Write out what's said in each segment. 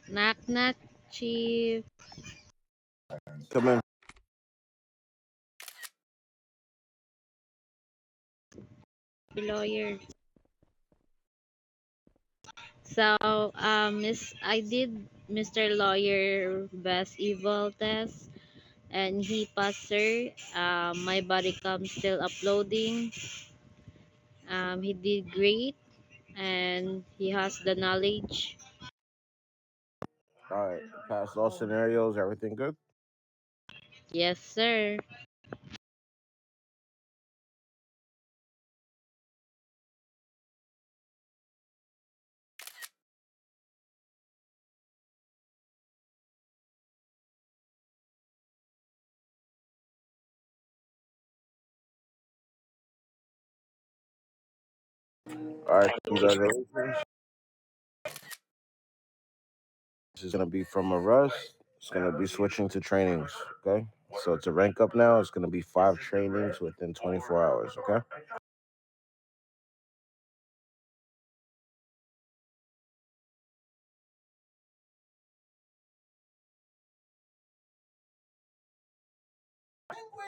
Knock knock, chief. Come in. Lawyer. So, Miss, I did Mr. Lawyer best evil test, and he passed, sir. My body cam still uploading. He did great, and he has the knowledge. All right. Past all scenarios, everything good? Yes, sir. All right. Congratulations. This is gonna be from a rush. It's gonna be switching to trainings. Okay. So to rank up now, it's gonna be 5 trainings within 24 hours. Okay.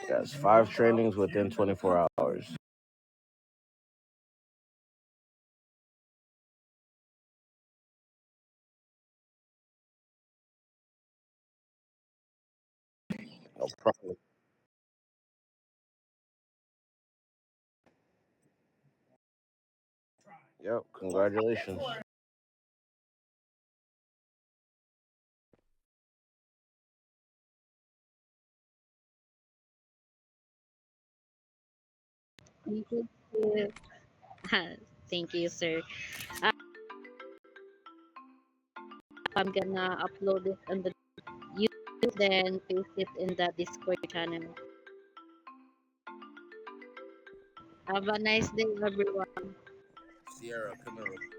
Yes, 5 trainings within 24 hours. No problem. Yep. Congratulations. Thank you, chief. Thank you, sir. Uh, I'm gonna upload it on the YouTube, then paste it in the Discord channel. Have a nice day, everyone. Sierra, come here.